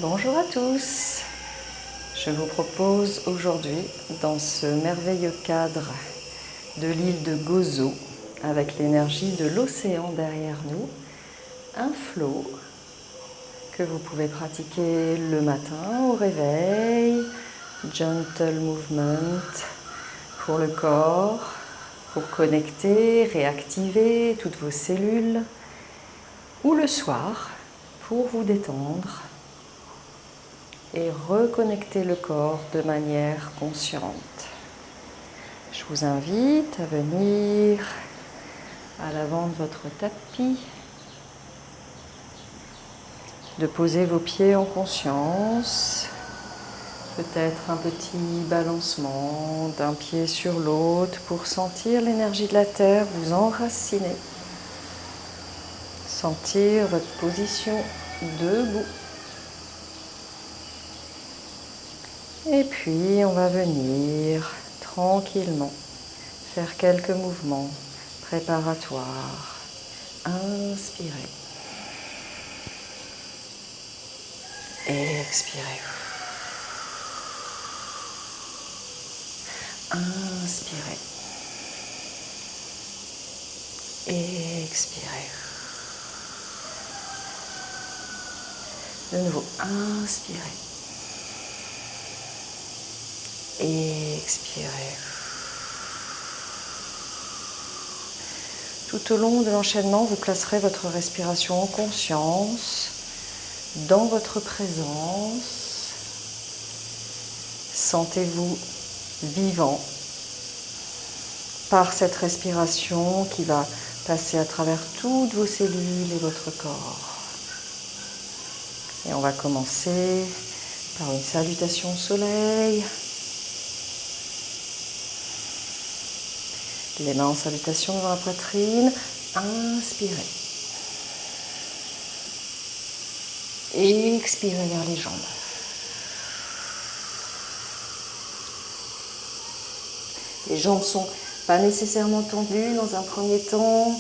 Bonjour à tous. Je vous propose aujourd'hui, dans ce merveilleux cadre de l'île de Gozo, avec l'énergie de l'océan derrière nous, un flow que vous pouvez pratiquer le matin au réveil, gentle movement pour le corps, pour connecter, réactiver toutes vos cellules, ou le soir pour vous détendre et reconnecter le corps de manière consciente. Je vous invite à venir à l'avant de votre tapis, de poser vos pieds en conscience, peut-être un petit balancement d'un pied sur l'autre pour sentir l'énergie de la terre vous enraciner, sentir votre position debout. Et puis on va venir tranquillement faire quelques mouvements préparatoires. Inspirez. Expirez. Inspirez. Expirez. De nouveau, inspirez. Expirez. Tout au long de l'enchaînement, vous placerez votre respiration en conscience, dans votre présence. Sentez-vous vivant par cette respiration qui va passer à travers toutes vos cellules et votre corps. Et on va commencer par une salutation au soleil. Les mains en salutation devant la poitrine. Inspirez. Expirez vers les jambes. Les jambes ne sont pas nécessairement tendues dans un premier temps.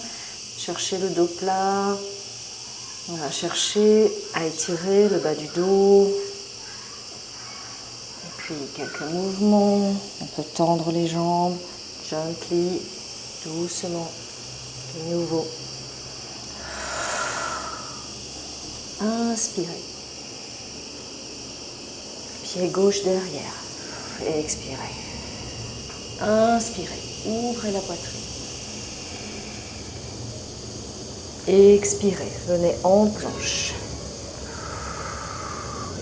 Cherchez le dos plat. On va chercher à étirer le bas du dos. Et puis quelques mouvements. On peut tendre les jambes. Gently, doucement, de nouveau. Inspirez. Pied gauche derrière. Expirez. Inspirez. Ouvrez la poitrine. Expirez. Venez en planche.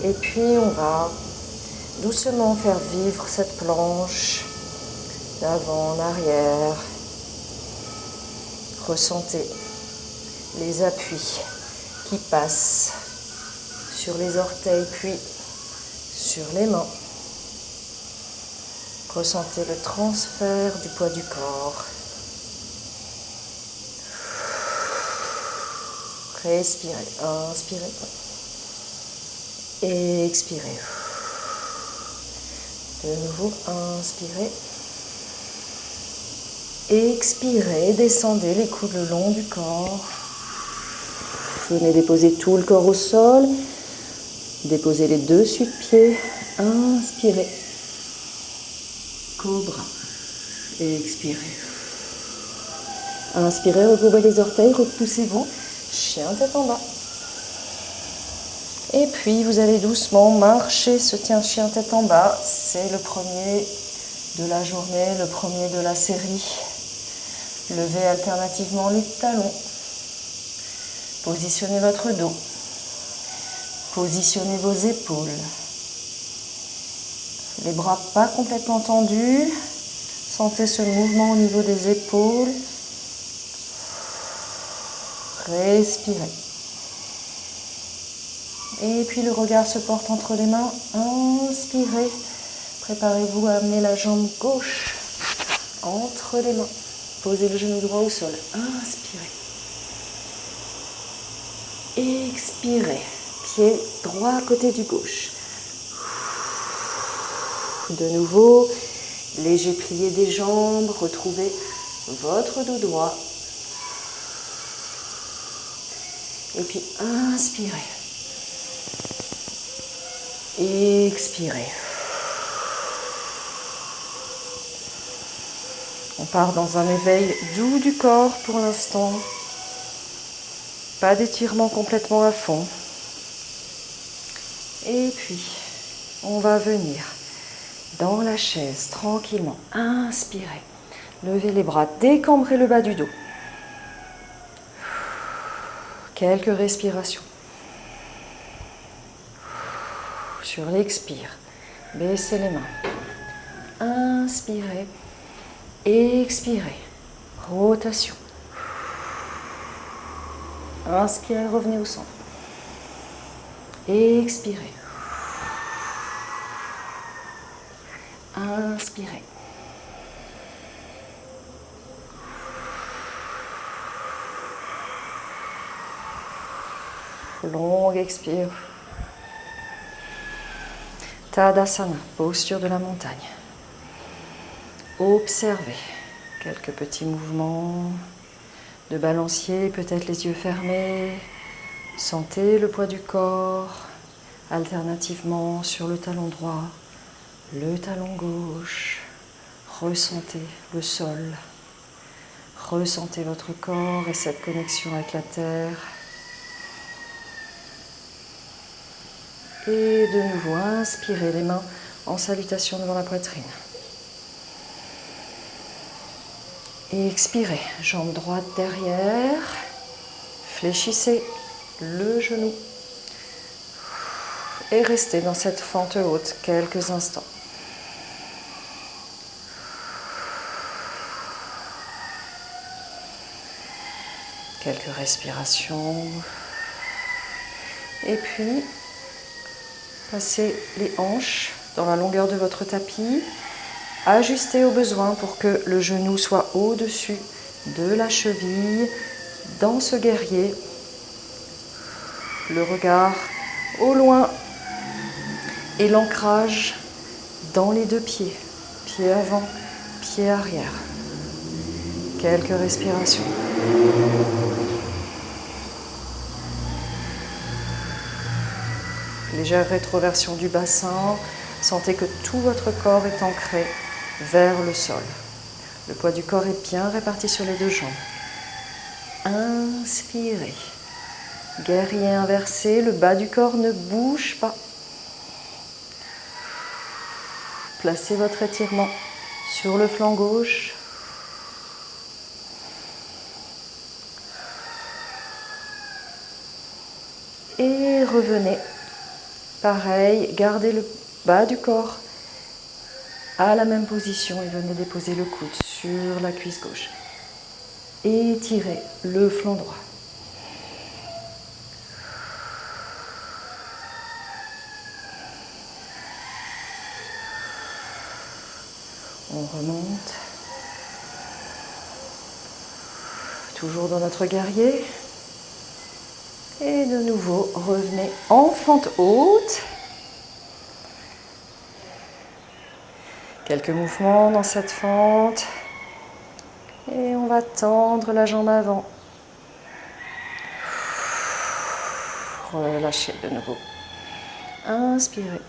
Et puis on va doucement faire vivre cette planche. D'avant en arrière, ressentez les appuis qui passent sur les orteils puis sur les mains. Ressentez le transfert du poids du corps. Respirez, inspirez et expirez. De nouveau, inspirez. Expirez, descendez les coudes le long du corps. Venez déposer tout le corps au sol. Déposez les dessus de pied. Inspirez. Cobra. Expirez. Inspirez, recouvrez les orteils, repoussez-vous. Chien tête en bas. Et puis vous allez doucement marcher ce chien tête en bas. C'est le premier de la journée, le premier de la série. Levez alternativement les talons. Positionnez votre dos. Positionnez vos épaules. Les bras pas complètement tendus. Sentez ce mouvement au niveau des épaules. Respirez. Et puis le regard se porte entre les mains. Inspirez. Préparez-vous à amener la jambe gauche entre les mains. Posez le genou droit au sol. Inspirez. Expirez. Pied droit à côté du gauche. De nouveau, léger plié des jambes. Retrouvez votre dos droit. Et puis inspirez. Expirez. On part dans un éveil doux du corps pour l'instant. Pas d'étirement complètement à fond. Et puis, on va venir dans la chaise tranquillement. Inspirez. Levez les bras, décambrez le bas du dos. Quelques respirations. Sur l'expire, baissez les mains. Inspirez. Expirez. Rotation. Inspirez, revenez au centre. Expirez. Inspirez. Longue expire. Tadasana, posture de la montagne. Observez quelques petits mouvements de balancier, peut-être les yeux fermés. Sentez le poids du corps alternativement sur le talon droit, le talon gauche. Ressentez le sol. Ressentez votre corps et cette connexion avec la terre. Et de nouveau, inspirez les mains en salutation devant la poitrine. Et expirez, jambe droite derrière. Fléchissez le genou. Et restez dans cette fente haute quelques instants. Quelques respirations. Et puis, passez les hanches dans la longueur de votre tapis. Ajustez au besoin pour que le genou soit au-dessus de la cheville. Dans ce guerrier, le regard au loin et l'ancrage dans les deux pieds. Pied avant, pied arrière. Quelques respirations. Légère rétroversion du bassin. Sentez que tout votre corps est ancré vers le sol. Le poids du corps est bien réparti sur les deux jambes. Inspirez. Guerrier inversé, le bas du corps ne bouge pas. Placez votre étirement sur le flanc gauche. Et revenez. Pareil, gardez le bas du corps à la même position et venez déposer le coude sur la cuisse gauche. Étirez le flanc droit. On remonte. Toujours dans notre guerrier. Et de nouveau, revenez en fente haute. Quelques mouvements dans cette fente. Et on va tendre la jambe avant. Relâchez de nouveau. Inspirez.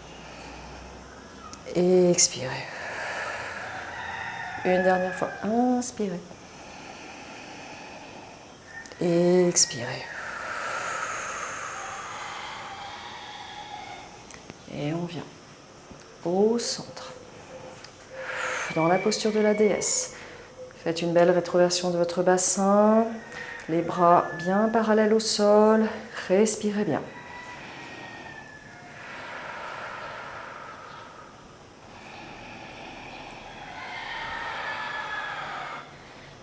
Et expirez. Une dernière fois. Inspirez. Et expirez. Et on vient au centre. Dans la posture de la déesse. Faites une belle rétroversion de votre bassin. Les bras bien parallèles au sol. Respirez bien.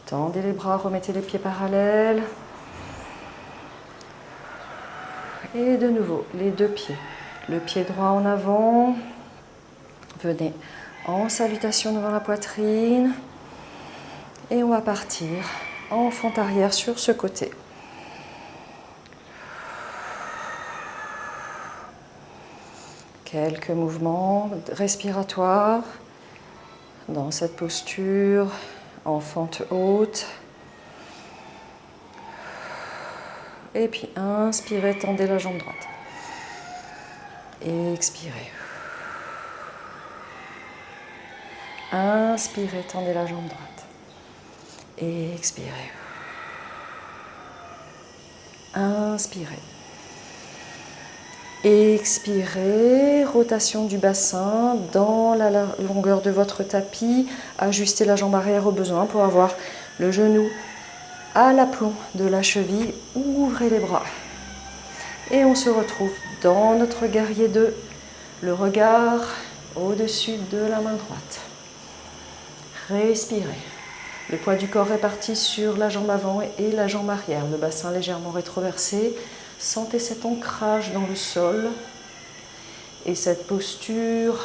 Tendez les bras, remettez les pieds parallèles. Et de nouveau, les deux pieds. Le pied droit en avant. Venez en salutation devant la poitrine. Et on va partir en fente arrière sur ce côté. Quelques mouvements respiratoires dans cette posture en fente haute. Et puis inspirez, tendez la jambe droite. Et expirez. Inspirez, tendez la jambe droite. Expirez. Inspirez. Expirez, rotation du bassin dans la longueur de votre tapis. Ajustez la jambe arrière au besoin pour avoir le genou à l'aplomb de la cheville. Ouvrez les bras. Et on se retrouve dans notre guerrier 2, le regard au-dessus de la main droite. Respirez. Le poids du corps réparti sur la jambe avant et la jambe arrière, le bassin légèrement rétroversé. Sentez cet ancrage dans le sol et cette posture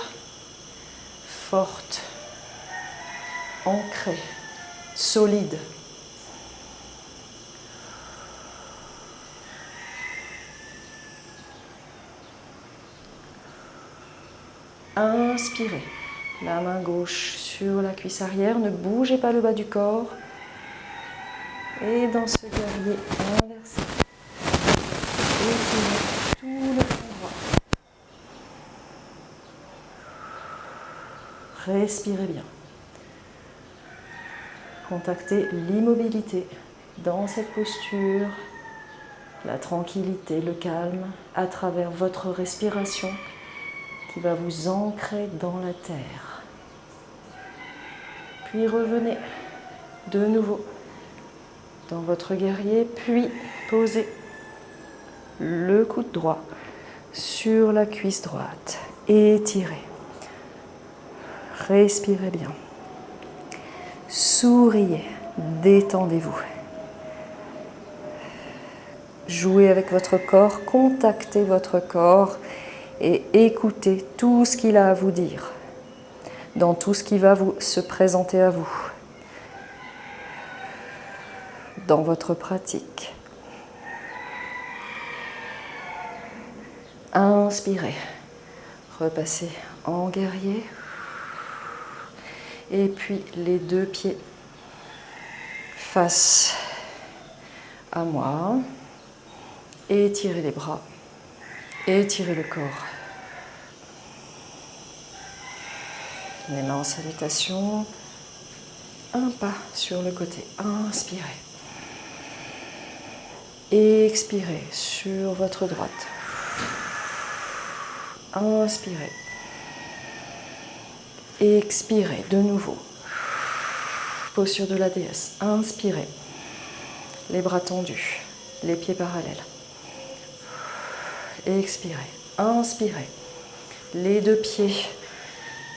forte, ancrée, solide. Inspirez. La main gauche sur la cuisse arrière, ne bougez pas le bas du corps. Et dans ce guerrier inversé, étirez tout le front droit. Respirez bien. Contactez l'immobilité dans cette posture, la tranquillité, le calme à travers votre respiration qui va vous ancrer dans la terre. Puis revenez de nouveau dans votre guerrier, puis posez le coude droit sur la cuisse droite. Étirez. Respirez bien. Souriez. Détendez-vous. Jouez avec votre corps, contactez votre corps et écoutez tout ce qu'il a à vous dire dans tout ce qui va se présenter à vous dans votre pratique. Inspirez, repassez en guerrier et puis les deux pieds face à moi. Étirez les bras, étirez le corps. Les mains en salutation, un pas sur le côté, inspirez. Expirez sur votre droite. Inspirez. Expirez de nouveau. Posture de la déesse. Inspirez. Les bras tendus, les pieds parallèles. Expirez. Inspirez. Les deux pieds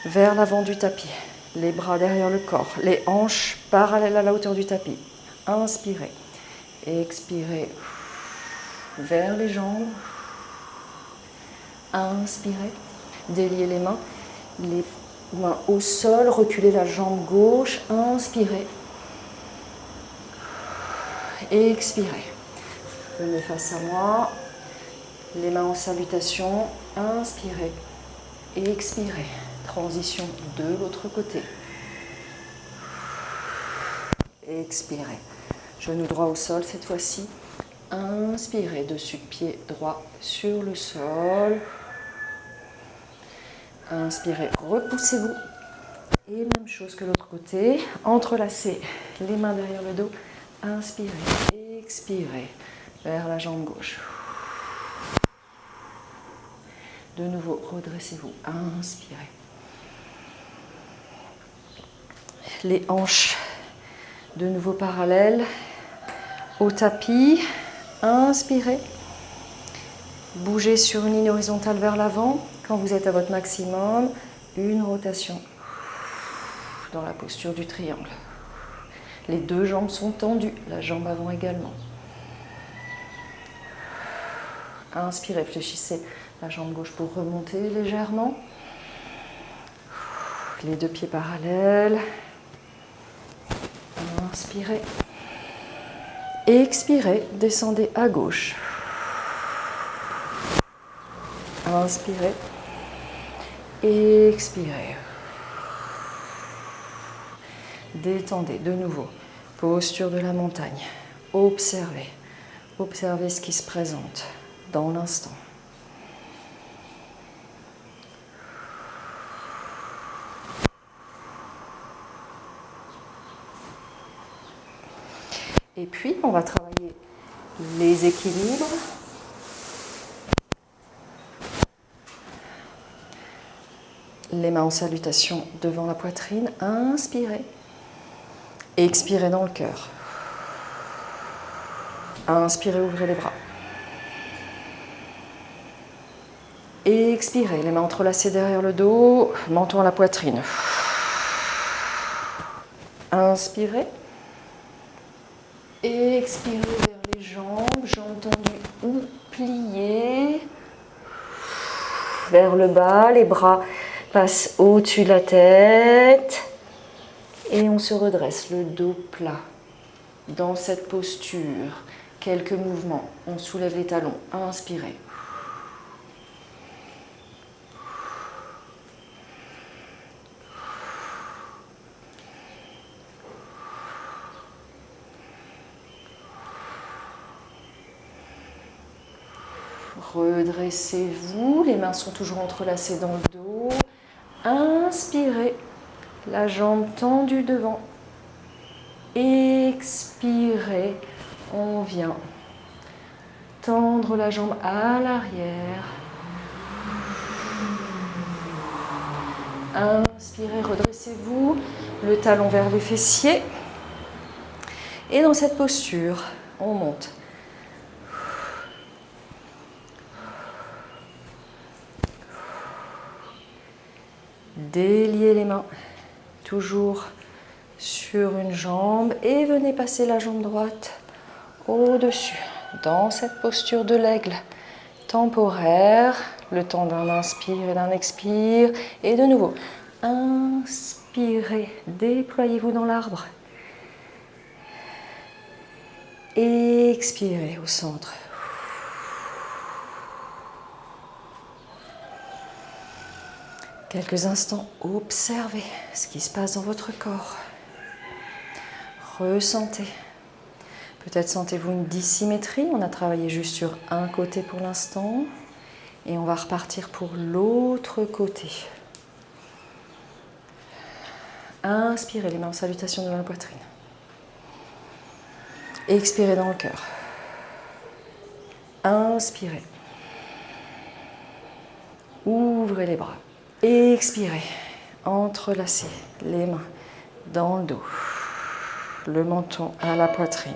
vers l'avant du tapis. Les bras derrière le corps. Les hanches parallèles à la hauteur du tapis. Inspirez. Expirez vers les jambes. Inspirez. Déliez les mains au sol. Reculez la jambe gauche. Inspirez. Expirez. Venez face à moi. Les mains en salutation. Inspirez. Expirez. Transition de l'autre côté. Expirez. Genou droit au sol cette fois-ci. Inspirez. Dessus de pied droit sur le sol. Inspirez. Repoussez-vous. Et même chose que l'autre côté. Entrelacez les mains derrière le dos. Inspirez. Expirez. Vers la jambe gauche. De nouveau, redressez-vous. Inspirez. Les hanches de nouveau parallèles au tapis. Inspirez. Bougez sur une ligne horizontale vers l'avant. Quand vous êtes à votre maximum, une rotation dans la posture du triangle. Les deux jambes sont tendues, la jambe avant également. Inspirez, réfléchissez la jambe gauche pour remonter légèrement. Les deux pieds parallèles. Inspirez. Expirez, descendez à gauche. Inspirez. Expirez. Détendez de nouveau. Posture de la montagne. Observez. Observez ce qui se présente dans l'instant. Et puis, on va travailler les équilibres. Les mains en salutation devant la poitrine. Inspirez. Expirez dans le cœur. Inspirez, ouvrez les bras. Expirez, les mains entrelacées derrière le dos, menton à la poitrine. Inspirez. Expirez vers les jambes, jambes tendues ou pliées. Vers le bas, les bras passent au-dessus de la tête. Et on se redresse, le dos plat. Dans cette posture, quelques mouvements. On soulève les talons. Inspirez. Redressez-vous, les mains sont toujours entrelacées dans le dos. Inspirez, la jambe tendue devant. Expirez, on vient tendre la jambe à l'arrière. Inspirez, redressez-vous, le talon vers les fessiers. Et dans cette posture, on monte. Déliez les mains, toujours sur une jambe et venez passer la jambe droite au-dessus, dans cette posture de l'aigle temporaire, le temps d'un inspire et d'un expire, et de nouveau, inspirez, déployez-vous dans l'arbre, expirez au centre. Quelques instants, observez ce qui se passe dans votre corps. Ressentez. Peut-être sentez-vous une dissymétrie. On a travaillé juste sur un côté pour l'instant. Et on va repartir pour l'autre côté. Inspirez, les mains en salutation devant la poitrine. Expirez dans le cœur. Inspirez. Ouvrez les bras. Expirez, entrelacez les mains dans le dos, le menton à la poitrine.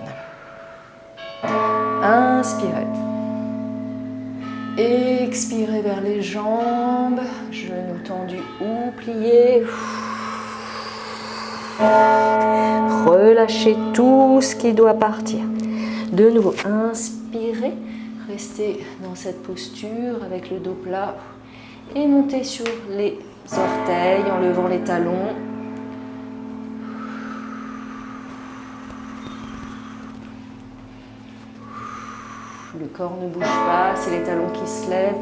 Inspirez. Expirez vers les jambes, genoux tendus ou pliés. Relâchez tout ce qui doit partir. De nouveau, inspirez, restez dans cette posture avec le dos plat. Et montez sur les orteils en levant les talons. Le corps ne bouge pas, c'est les talons qui se lèvent.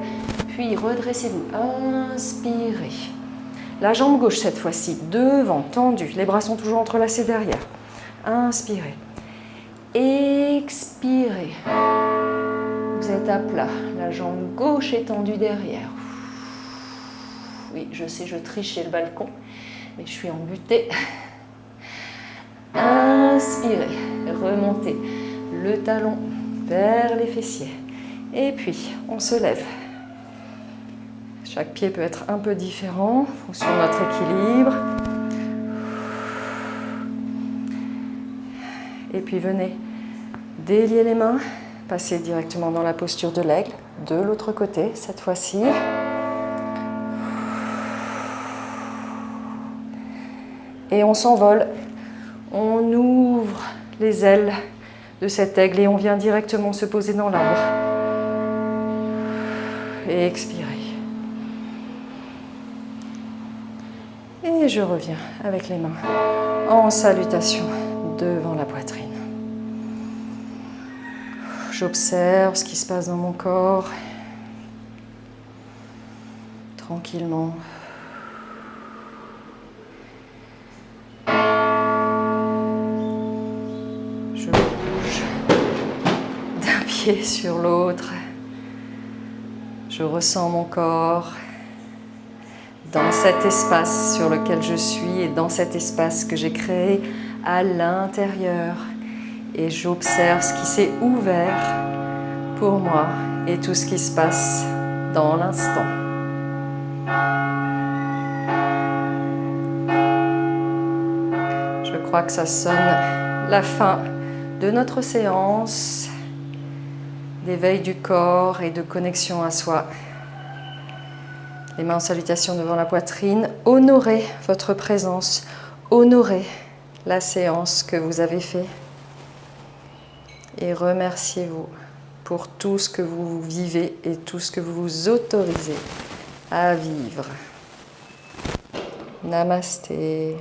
Puis redressez-vous, inspirez. La jambe gauche cette fois-ci, devant, tendue. Les bras sont toujours entrelacés derrière. Inspirez. Expirez. Vous êtes à plat. La jambe gauche est tendue derrière. Oui, je sais, je triche chez le balcon, mais je suis en butée. Inspirez, remontez le talon vers les fessiers. Et puis, on se lève. Chaque pied peut être un peu différent en fonction de notre équilibre. Et puis, venez délier les mains, passer directement dans la posture de l'aigle, de l'autre côté cette fois-ci. Et on s'envole, on ouvre les ailes de cet aigle et on vient directement se poser dans l'arbre. Et expirez. Et je reviens avec les mains en salutation devant la poitrine. J'observe ce qui se passe dans mon corps, tranquillement. Sur l'autre, je ressens mon corps dans cet espace sur lequel je suis et dans cet espace que j'ai créé à l'intérieur. et j'observe ce qui s'est ouvert pour moi et tout ce qui se passe dans l'instant. Je crois que ça sonne la fin de notre séance d'éveil du corps et de connexion à soi. Les mains en salutation devant la poitrine. Honorez votre présence, honorez la séance que vous avez faite et remerciez-vous pour tout ce que vous vivez et tout ce que vous vous autorisez à vivre. Namasté.